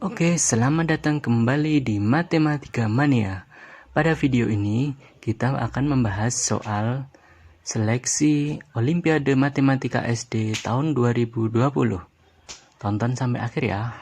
Oke, selamat datang kembali di Matematika Mania. Pada video ini, kita akan membahas soal seleksi Olimpiade Matematika SD tahun 2020. Tonton sampai akhir ya.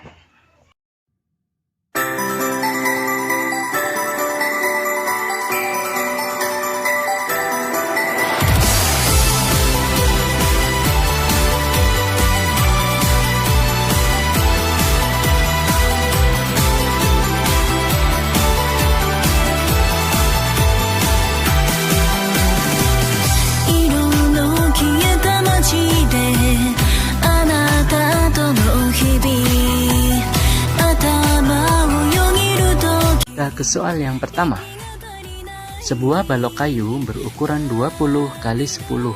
Kita ke soal yang pertama. Sebuah balok kayu berukuran 20 x 10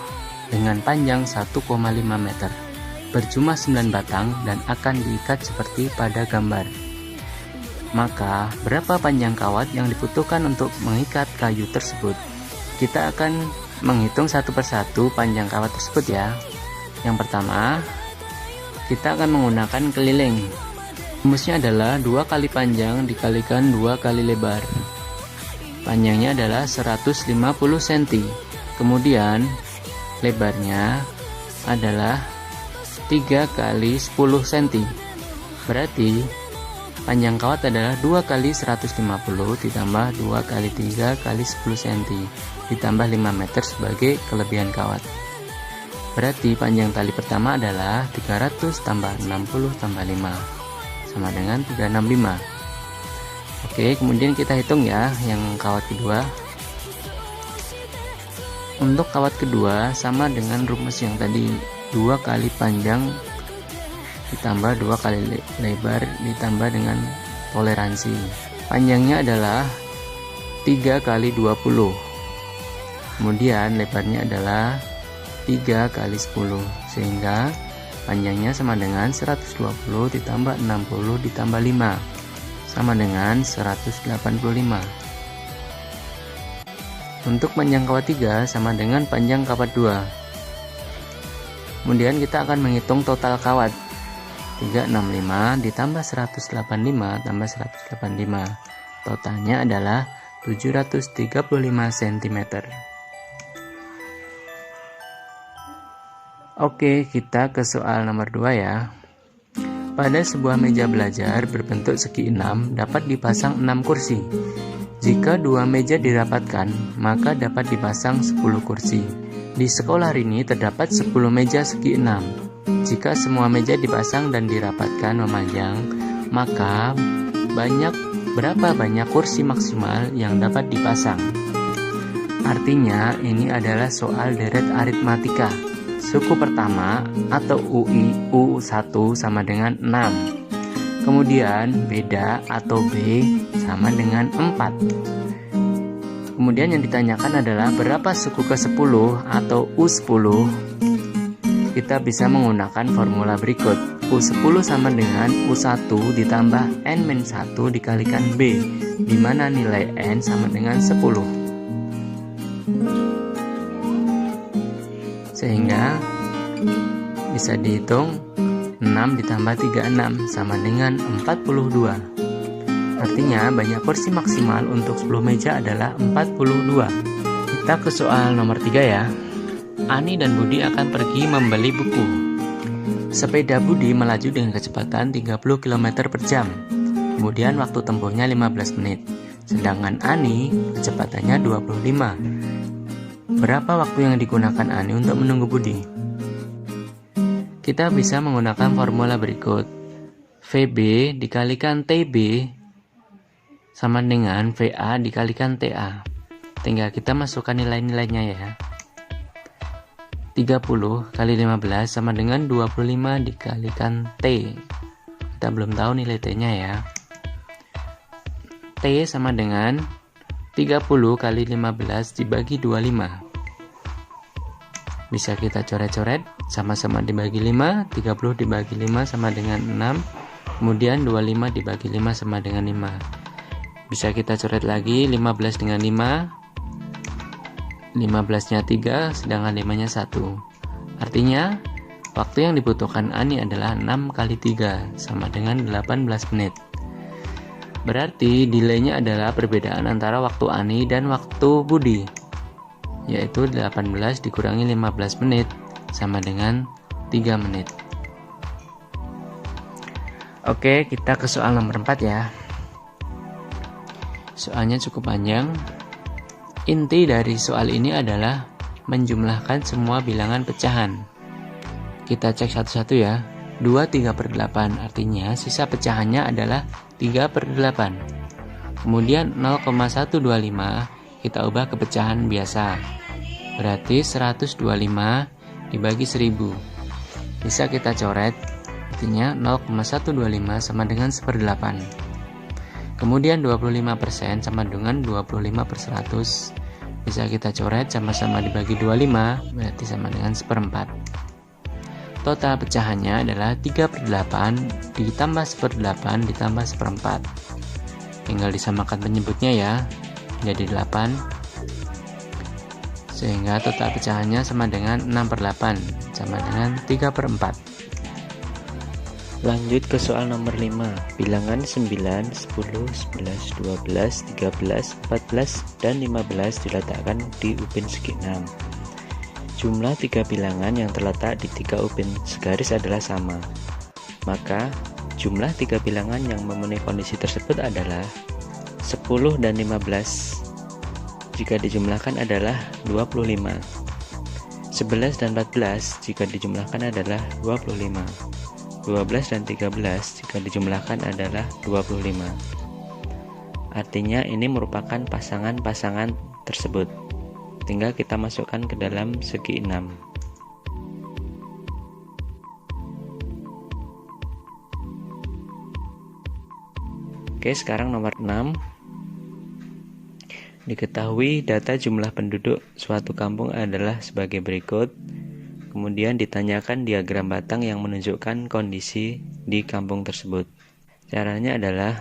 dengan panjang 1,5 meter, berjumlah 9 batang dan akan diikat seperti pada gambar. Maka, berapa panjang kawat yang dibutuhkan untuk mengikat kayu tersebut? Kita akan menghitung satu persatu panjang kawat tersebut ya. Yang pertama, kita akan menggunakan keliling. Rumusnya adalah 2 kali panjang dikalikan 2 kali lebar. Panjangnya adalah 150 cm. Kemudian lebarnya adalah 3 kali 10 cm. Berarti panjang kawat adalah 2 kali 150 ditambah 2 kali 3 kali 10 cm ditambah 5 meter sebagai kelebihan kawat. Berarti panjang tali pertama adalah 300 tambah 60 tambah 5 sama dengan 365. Oke, kemudian kita hitung ya yang kawat kedua. Untuk kawat kedua sama dengan rumus yang tadi, 2 kali panjang ditambah 2 kali lebar ditambah dengan toleransi. Panjangnya adalah 3 kali 20. Kemudian lebarnya adalah 3 kali 10, sehingga panjangnya sama dengan 120 ditambah 60 ditambah 5 sama dengan 185. Untuk panjang kawat 3 sama dengan panjang kawat 2. Kemudian kita akan menghitung total kawat. 365 ditambah 185 tambah 185. Totalnya adalah 735 cm. Oke, kita ke soal nomor 2 ya. Pada sebuah meja belajar berbentuk segi 6 dapat dipasang 6 kursi. Jika 2 meja dirapatkan, maka dapat dipasang 10 kursi. Di sekolah ini terdapat 10 meja segi 6. Jika semua meja dipasang dan dirapatkan memanjang, maka berapa banyak kursi maksimal yang dapat dipasang? Artinya, ini adalah soal deret aritmatika. Suku pertama atau UI U1 sama dengan 6. Kemudian beda atau B sama dengan 4. Kemudian yang ditanyakan adalah berapa suku ke-10 atau U10. Kita bisa menggunakan formula berikut. U10 sama dengan U1 ditambah N-1 dikalikan B, di mana nilai N sama dengan 10. Sehingga bisa dihitung 6 ditambah 36 sama dengan 42. Artinya banyak kursi maksimal untuk 10 meja adalah 42. Kita ke soal nomor 3 ya. Ani dan Budi akan pergi membeli buku. Sepeda Budi melaju dengan kecepatan 30 km per jam. Kemudian waktu tempuhnya 15 menit. Sedangkan Ani kecepatannya 25. Berapa waktu yang digunakan Ani untuk menunggu Budi? Kita bisa menggunakan formula berikut. VB dikalikan TB sama dengan VA dikalikan TA. Tinggal kita masukkan nilai-nilainya ya. 30 kali 15 sama dengan 25 dikalikan T. Kita belum tahu nilai T-nya ya. T sama dengan 30 kali 15 dibagi 25. Bisa kita coret-coret, sama-sama dibagi 5, 30 dibagi 5 sama dengan 6, kemudian 25 dibagi 5 sama dengan 5. Bisa kita coret lagi, 15 dengan 5, 15-nya 3, sedangkan 5-nya 1. Artinya Waktu yang dibutuhkan Ani adalah 6 kali 3, sama dengan 18 menit. Berarti delaynya adalah perbedaan antara waktu Ani dan waktu Budi, yaitu 18 dikurangi 15 menit, sama dengan 3 menit. Oke, kita ke soal nomor 4 ya. Soalnya cukup panjang. Inti dari soal ini adalah menjumlahkan semua bilangan pecahan. Kita cek satu-satu ya. 2 3/8, artinya sisa pecahannya adalah 3/8. Kemudian 0,125 kita ubah ke pecahan biasa. Berarti 125 dibagi 1000. Bisa kita coret, artinya 0,125 sama dengan 1/8. Kemudian 25% sama dengan 25/100. Bisa kita coret, sama-sama dibagi 25, berarti sama dengan 1/4. Total pecahannya adalah 3/8 ditambah 1/8 ditambah 1/4. Tinggal disamakan penyebutnya ya, jadi 8. Sehingga total pecahannya sama dengan 6/8, sama dengan 3/4. Lanjut ke soal nomor 5. Bilangan 9, 10, 11, 12, 13, 14, dan 15 diletakkan di ubin segi 6. Jumlah 3 bilangan yang terletak di 3 ubin segaris adalah sama. Maka jumlah 3 bilangan yang memenuhi kondisi tersebut adalah 10 dan 15. Jika dijumlahkan adalah 25. 11 dan 14 jika dijumlahkan adalah 25. 12 dan 13 jika dijumlahkan adalah 25. Artinya ini merupakan pasangan-pasangan tersebut. Tinggal kita masukkan ke dalam segi 6. Oke, sekarang nomor 6. Diketahui data jumlah penduduk suatu kampung adalah sebagai berikut. Kemudian ditanyakan diagram batang yang menunjukkan kondisi di kampung tersebut. Caranya adalah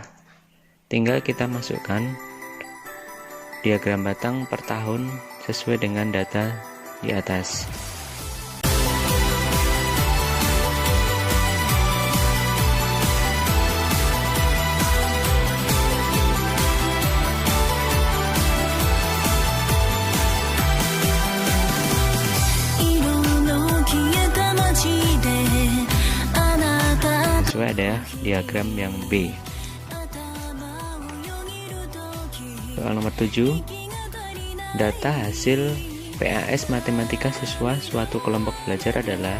tinggal kita masukkan diagram batang per tahun sesuai dengan data di atas. Sesuai ada diagram yang B. Soal nomor 7. Data hasil PAS matematika siswa suatu kelompok belajar adalah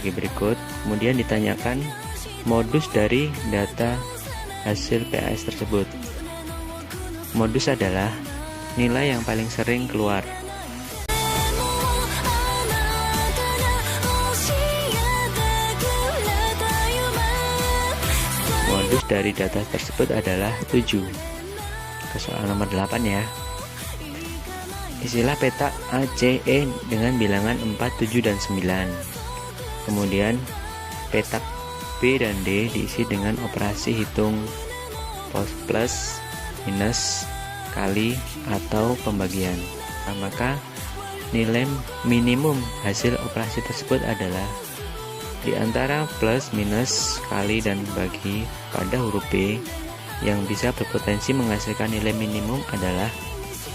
sebagai berikut. Kemudian ditanyakan modus dari data hasil PAS tersebut. Modus adalah nilai yang paling sering keluar. Modus dari data tersebut adalah 7. Ke soal nomor 8 ya. Isilah peta ACE dengan bilangan 4, 7, dan 9. Kemudian petak B dan D diisi dengan operasi hitung plus, minus, kali, atau pembagian. Nah, maka nilai minimum hasil operasi tersebut adalah di antara plus, minus, kali, dan bagi pada huruf B yang bisa berpotensi menghasilkan nilai minimum adalah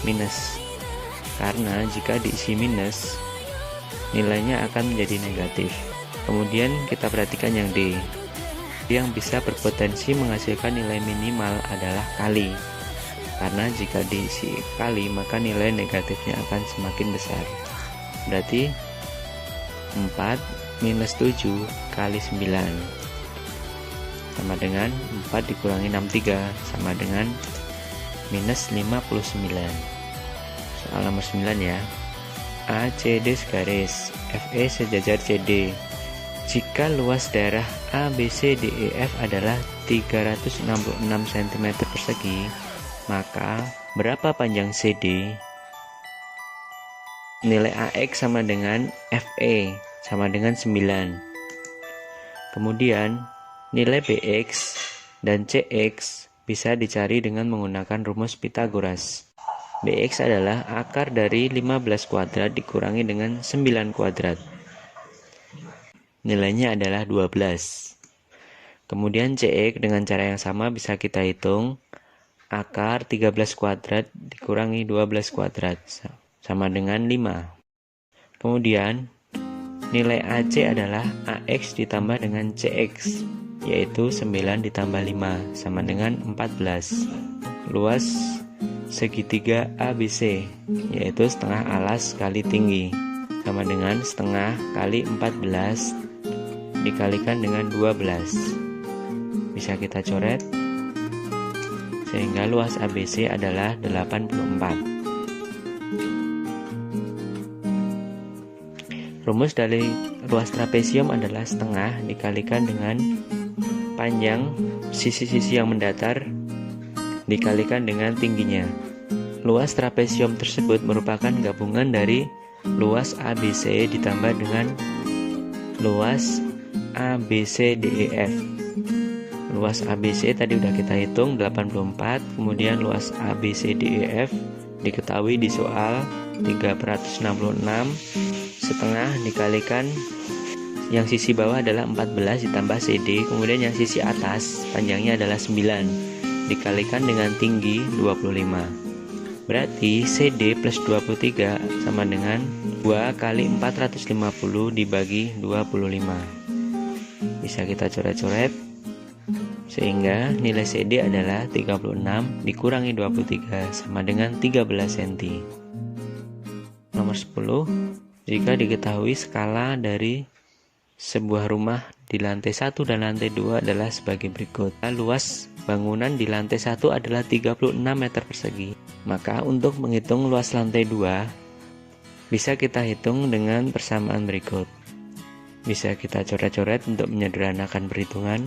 minus. Karena jika diisi minus, nilainya akan menjadi negatif. Kemudian kita perhatikan yang D. Yang bisa berpotensi menghasilkan nilai minimal adalah kali. Karena jika diisi kali, maka nilai negatifnya akan semakin besar. Berarti 4 minus 7 kali 9 sama dengan 4 dikurangi 63 sama dengan minus 59. Soal nomor 9 ya. ACD segaris FE sejajar CD. Jika luas daerah ABCDEF adalah 366 cm persegi, maka berapa panjang CD? Nilai AX sama dengan FE sama dengan 9. Kemudian nilai BX dan CX bisa dicari dengan menggunakan rumus Pythagoras. BX adalah akar dari 15 kuadrat dikurangi dengan 9 kuadrat. nilainya adalah 12. Kemudian CX dengan cara yang sama bisa kita hitung. Akar 13 kuadrat dikurangi 12 kuadrat sama dengan 5. Kemudian nilai AC adalah AX ditambah dengan CX, yaitu 9 ditambah 5 sama dengan 14. Luas segitiga ABC, yaitu setengah alas kali tinggi, sama dengan setengah kali 14 dikalikan dengan 12. Bisa kita coret, sehingga luas ABC adalah 84. Rumus dari luas trapesium adalah setengah dikalikan dengan panjang sisi-sisi yang mendatar dikalikan dengan tingginya. Luas trapesium tersebut merupakan gabungan dari luas ABC ditambah dengan luas ABCDEF. Luas ABC tadi udah kita hitung 84, kemudian luas ABCDEF diketahui di soal 3/66, setengah dikalikan yang sisi bawah adalah 14 ditambah CD, kemudian yang sisi atas panjangnya adalah 9 dikalikan dengan tinggi 25. Berarti CD plus 23 sama dengan 2 kali 450 dibagi 25. Bisa kita coret-coret, sehingga nilai CD adalah 36 dikurangi 23 sama dengan 13 cm. Nomor 10, jika diketahui skala dari sebuah rumah di lantai 1 dan lantai 2 adalah sebagai berikut. Luas bangunan di lantai 1 adalah 36 meter persegi. Maka untuk menghitung luas lantai 2, bisa kita hitung dengan persamaan berikut. Bisa kita coret-coret untuk menyederhanakan perhitungan.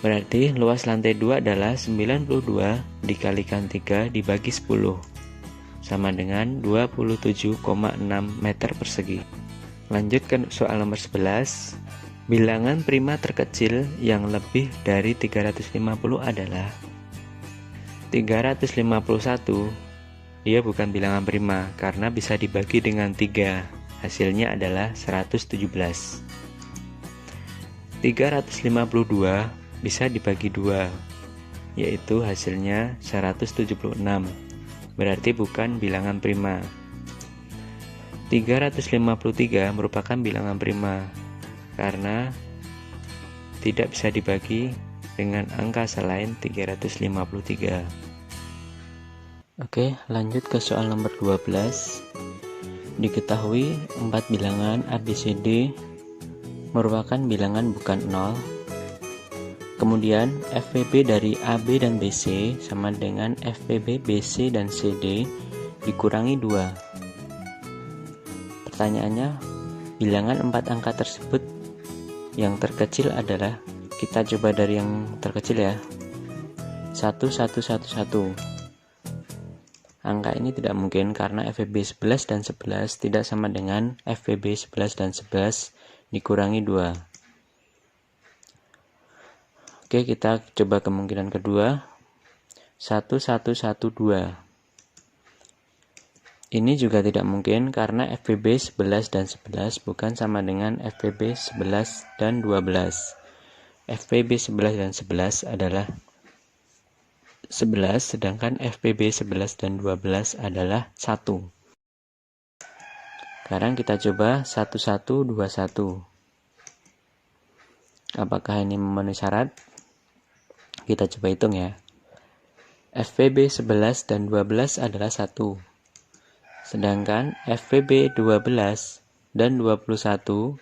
Berarti luas lantai 2 adalah 92 dikalikan 3 dibagi 10. Sama dengan 27,6 meter persegi. Lanjut ke soal nomor 11. Bilangan prima terkecil yang lebih dari 350 adalah 351. Dia bukan bilangan prima karena bisa dibagi dengan 3. Hasilnya adalah 117. 352 bisa dibagi 2, yaitu hasilnya 176. Berarti bukan bilangan prima. 353 merupakan bilangan prima karena tidak bisa dibagi dengan angka selain 353. Oke, lanjut ke soal nomor 12. Diketahui 4 bilangan ABCD merupakan bilangan bukan 0. Kemudian FPB dari AB dan BC sama dengan FPB BC dan CD dikurangi 2. Pertanyaannya, bilangan 4 angka tersebut yang terkecil adalah, kita coba dari yang terkecil ya, 1, 1, 1, 1. Angka ini tidak mungkin karena FPB 11 dan 11 tidak sama dengan FPB 11 dan 11 dikurangi 2. Oke, kita coba kemungkinan kedua, 1, 1, 1, 2. Ini juga tidak mungkin karena FPB 11 dan 11 bukan sama dengan FPB 11 dan 12. FPB 11 dan 11 adalah 11, sedangkan FPB 11 dan 12 adalah 1. Sekarang kita coba 1, 1, 2, 1. Apakah ini memenuhi syarat? Kita coba hitung ya. FPB 11 dan 12 adalah 1. Sedangkan FPB 12 dan 21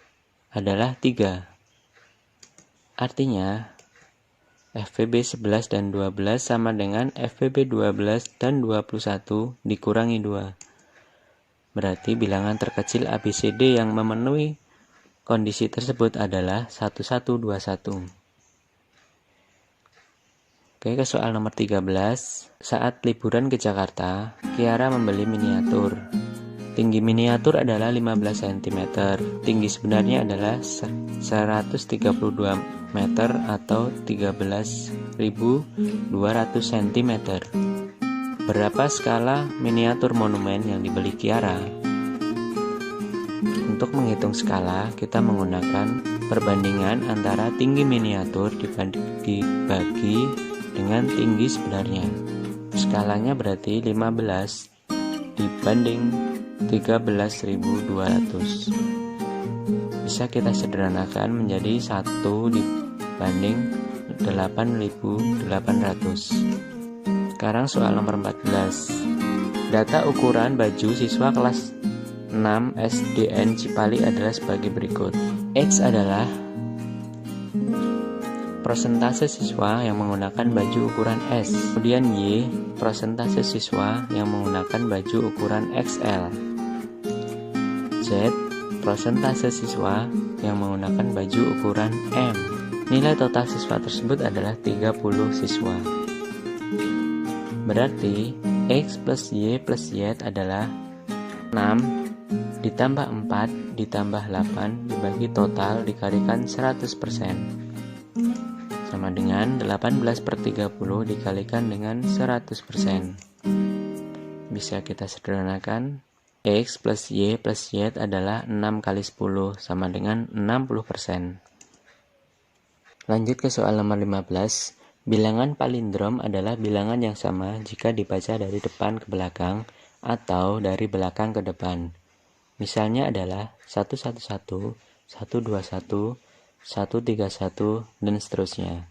adalah 3. Artinya FPB 11 dan 12 sama dengan FPB 12 dan 21 dikurangi 2. Berarti bilangan terkecil ABCD yang memenuhi kondisi tersebut adalah 1121. Oke, ke soal nomor 13. Saat liburan ke Jakarta, Kiara membeli miniatur. Tinggi miniatur adalah 15 cm. Tinggi sebenarnya adalah 132 meter atau 13.200 cm. Berapa skala miniatur monumen yang dibeli Kiara? Untuk menghitung skala, kita menggunakan perbandingan antara tinggi miniatur dibagi dengan tinggi sebenarnya. Skalanya berarti 15 dibanding 13.200. Bisa kita sederhanakan menjadi 1 dibanding 8.800. Sekarang soal nomor 14. Data ukuran baju siswa kelas 6 SDN Cipali adalah sebagai berikut. X adalah persentase siswa yang menggunakan baju ukuran S. Kemudian Y, persentase siswa yang menggunakan baju ukuran XL. Z, persentase siswa yang menggunakan baju ukuran M. Nilai total siswa tersebut adalah 30 siswa. Berarti X plus Y plus Z adalah 6 ditambah 4 ditambah 8 dibagi total dikalikan 100%, sama dengan 18/30 dikalikan dengan 100%. Bisa kita sederhanakan, X plus Y plus Z adalah 6 kali 10 sama dengan 60%. Lanjut ke soal nomor 15. Bilangan palindrom adalah bilangan yang sama jika dibaca dari depan ke belakang atau dari belakang ke depan. Misalnya adalah 111, 121, 131, dan seterusnya.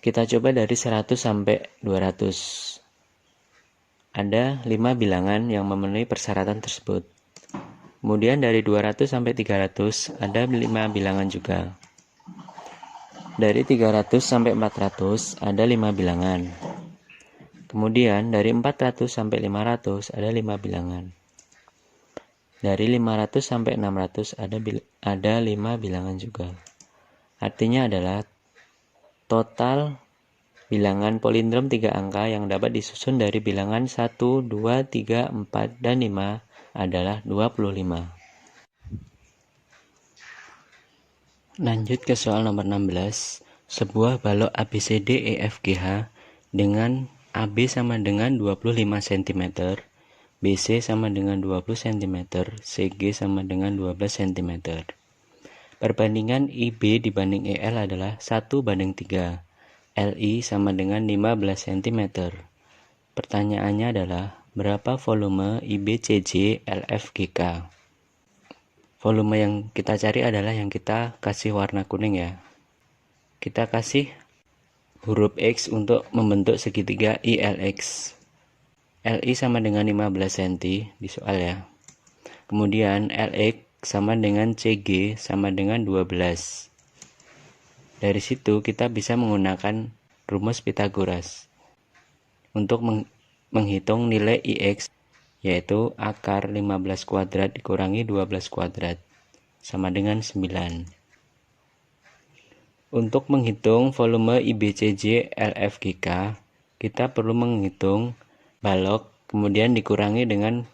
Kita coba dari 100 sampai 200. Ada 5 bilangan yang memenuhi persyaratan tersebut. Kemudian dari 200 sampai 300 ada 5 bilangan juga. Dari 300 sampai 400 ada 5 bilangan. Kemudian dari 400 sampai 500 ada 5 bilangan. Dari 500 sampai 600 ada 5 bilangan juga. Artinya adalah total bilangan palindrom 3 angka yang dapat disusun dari bilangan 1, 2, 3, 4, dan 5 adalah 25. Lanjut ke soal nomor 16. Sebuah balok ABCDEFGH dengan AB sama dengan 25 cm, BC sama dengan 20 cm, CG sama dengan 12 cm. Perbandingan IB dibanding EL adalah 1:3. LI sama dengan 15 cm. Pertanyaannya adalah, berapa volume IBCJ LFGK? Volume yang kita cari adalah yang kita kasih warna kuning ya. Kita kasih huruf X untuk membentuk segitiga ILX. LI sama dengan 15 cm di soal ya. Kemudian LX sama dengan CG sama dengan 12. Dari situ kita bisa menggunakan rumus Pythagoras untuk menghitung nilai IX, yaitu akar 15 kuadrat dikurangi 12 kuadrat sama dengan 9. Untuk menghitung volume IBCJ LFGK, kita perlu menghitung balok, kemudian dikurangi dengan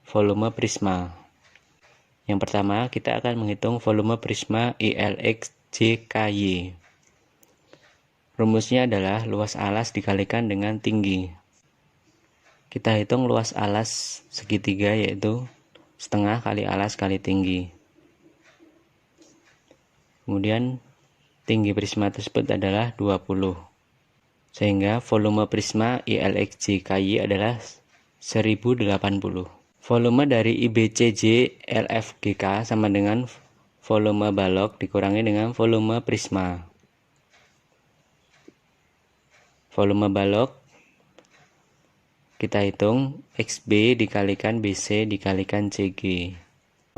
volume prisma. Yang pertama, kita akan menghitung volume prisma ILXJKY. Rumusnya adalah luas alas dikalikan dengan tinggi. Kita hitung luas alas segitiga, yaitu setengah kali alas kali tinggi. Kemudian tinggi prisma tersebut adalah 20. Sehingga volume prisma ILXJKY adalah 1080. Volume dari IBCJ LFGK sama dengan volume balok dikurangi dengan volume prisma. Volume balok kita hitung XB dikalikan BC dikalikan CG.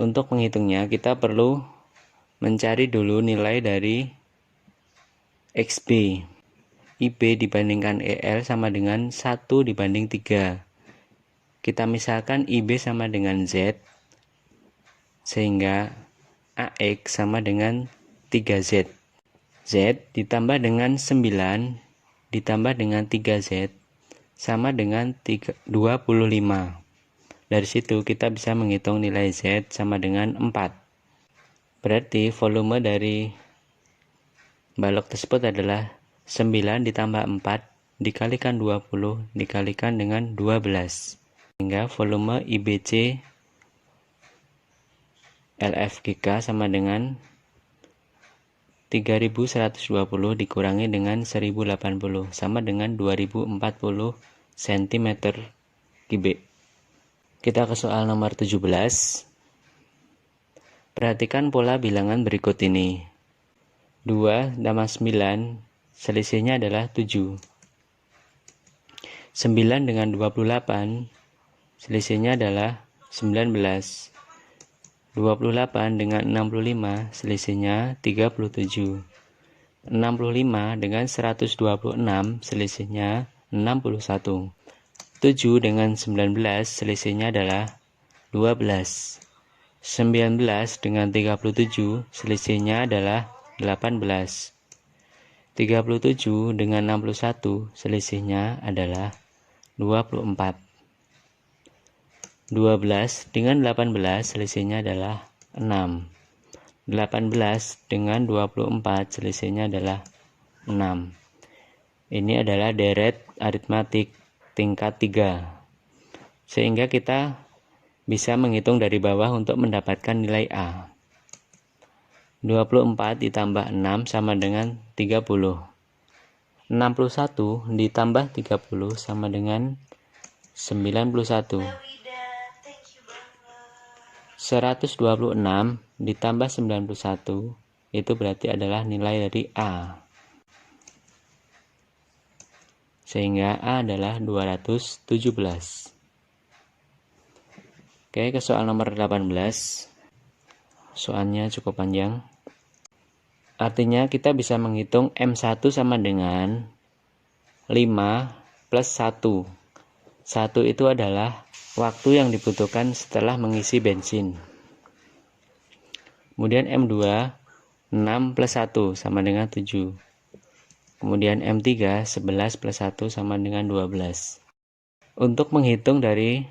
Untuk menghitungnya kita perlu mencari dulu nilai dari XB. IB dibandingkan EL sama dengan 1:3. Kita misalkan IB sama dengan Z, sehingga AX sama dengan 3Z. Z ditambah dengan 9 ditambah dengan 3Z sama dengan 25. Dari situ kita bisa menghitung nilai Z sama dengan 4. Berarti volume dari balok tersebut adalah 9 ditambah 4 dikalikan 20 dikalikan dengan 12. Sehingga volume IBC LFGK sama dengan 3120 dikurangi dengan 1080 sama dengan 2040 cm3. Kita ke soal nomor 17. Perhatikan pola bilangan berikut ini. 2 tambah 9, selisihnya adalah 7. 9 dengan 28, selisihnya adalah 19. 28 dengan 65, selisihnya 37. 65 dengan 126, selisihnya 61. 7 dengan 19, selisihnya adalah 12. 19 dengan 37, selisihnya adalah 18. 37 dengan 61, selisihnya adalah 24. 12 dengan 18, selisihnya adalah 6. 18 dengan 24, selisihnya adalah 6. Ini adalah deret aritmatik tingkat 3. Sehingga kita bisa menghitung dari bawah untuk mendapatkan nilai A. 24 ditambah 6 sama dengan 30. 61 ditambah 30 sama dengan 91. 126 ditambah 91 itu berarti adalah nilai dari A. Sehingga A adalah 217. Oke, ke soal nomor 18. Soalnya cukup panjang. Artinya kita bisa menghitung M1 sama dengan 5 plus 1. 1 itu adalah waktu yang dibutuhkan setelah mengisi bensin. Kemudian M2 6 plus 1 sama dengan 7. Kemudian M3 11 plus 1 sama dengan 12. Untuk menghitung dari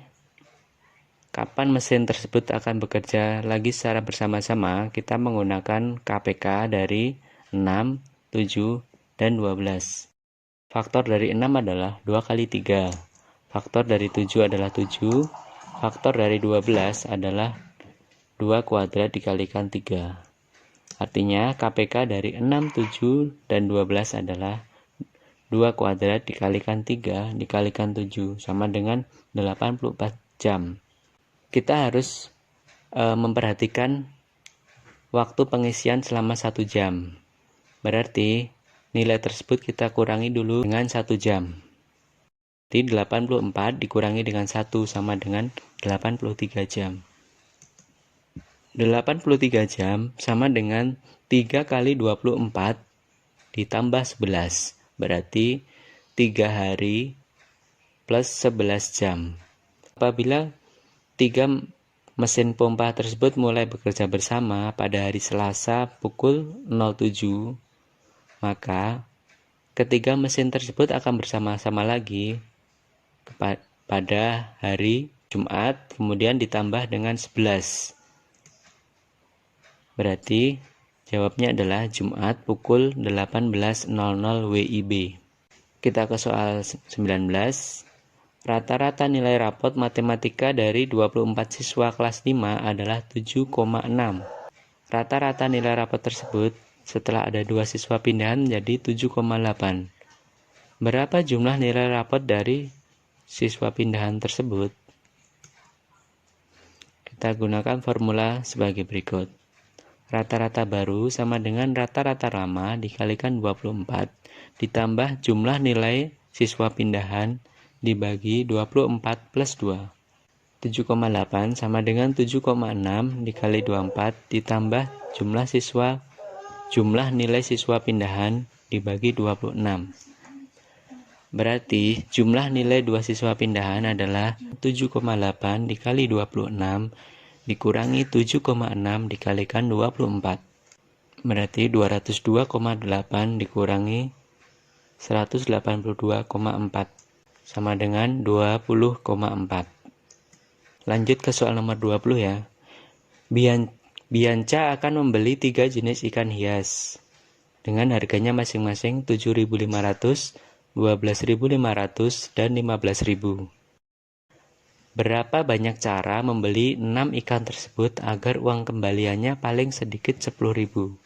kapan mesin tersebut akan bekerja lagi secara bersama-sama, kita menggunakan KPK dari 6, 7, dan 12. Faktor dari 6 adalah 2 kali 3. Faktor dari 7 adalah 7. Faktor dari 12 adalah 2 kuadrat dikalikan 3. Artinya KPK dari 6, 7, dan 12 adalah 2 kuadrat dikalikan 3 dikalikan 7 sama dengan 84 jam. Kita harus memperhatikan waktu pengisian selama 1 jam. Berarti nilai tersebut kita kurangi dulu dengan 1 jam. Jadi 84 dikurangi dengan 1 sama dengan 83 jam. 83 jam sama dengan 3 kali 24 ditambah 11. Berarti 3 hari plus 11 jam. Apabila 3 mesin pompa tersebut mulai bekerja bersama pada hari Selasa pukul 07, maka ketiga mesin tersebut akan bersama-sama lagi pada hari Jumat, kemudian ditambah dengan 11. Berarti jawabnya adalah Jumat pukul 18.00 WIB. Kita ke soal 19. Rata-rata nilai rapot matematika dari 24 siswa kelas 5 adalah 7,6. Rata-rata nilai rapot tersebut setelah ada 2 siswa pindahan menjadi 7,8. Berapa jumlah nilai rapot dari siswa pindahan tersebut? Kita gunakan formula sebagai berikut. Rata-rata baru sama dengan rata-rata lama dikalikan 24 ditambah jumlah nilai siswa pindahan dibagi 24 plus 2. 7,8 sama dengan 7,6 dikali 24 ditambah jumlah nilai siswa pindahan dibagi 26. Berarti jumlah nilai 2 siswa pindahan adalah 7,8 dikali 26 dikurangi 7,6 dikalikan 24. Berarti 202,8 dikurangi 182,4 sama dengan 20,4. Lanjut ke soal nomor 20 ya. Bianca akan membeli 3 jenis ikan hias dengan harganya masing-masing 7.500, 12.500, dan 15.000. Berapa banyak cara membeli 6 ikan tersebut agar uang kembaliannya paling sedikit 10.000?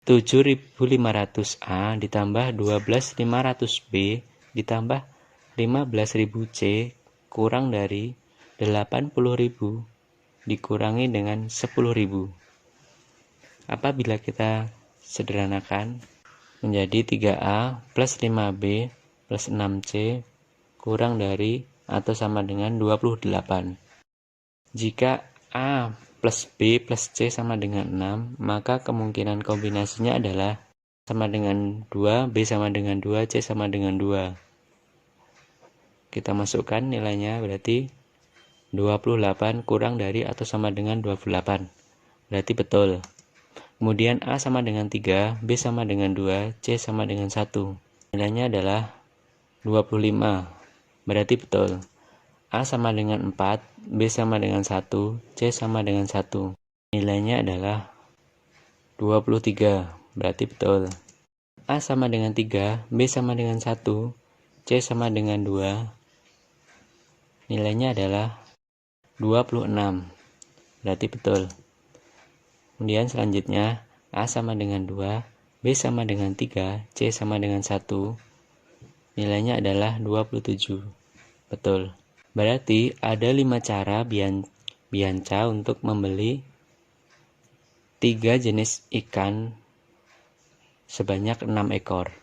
7.500 A ditambah 12.500 B ditambah 15.000 C kurang dari 80.000 dikurangi dengan 10.000. Apabila kita sederhanakan menjadi 3A plus 5B plus 6C kurang dari atau sama dengan 28. Jika A plus B plus C sama dengan 6, maka kemungkinan kombinasinya adalah sama dengan 2, B sama dengan 2, C sama dengan 2. Kita masukkan nilainya, berarti 28 kurang dari atau sama dengan 28. Berarti betul. Kemudian A sama dengan 3, B sama dengan 2, C sama dengan 1. Nilainya adalah 25. Berarti betul. A sama dengan 4, B sama dengan 1, C sama dengan 1. Nilainya adalah 23. Berarti betul. A sama dengan 3, B sama dengan 1, C sama dengan 2. Nilainya adalah 26. Berarti betul. Kemudian selanjutnya A sama dengan 2, B sama dengan 3, C sama dengan 1. Nilainya adalah 27. Betul. Berarti ada 5 cara Bianca untuk membeli 3 jenis ikan sebanyak 6 ekor.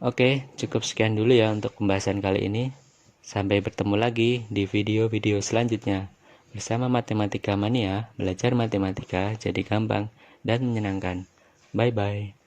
Oke, cukup sekian dulu ya untuk pembahasan kali ini. Sampai bertemu lagi di video-video selanjutnya. Bersama Matematika Mania, belajar matematika jadi gampang dan menyenangkan. Bye-bye.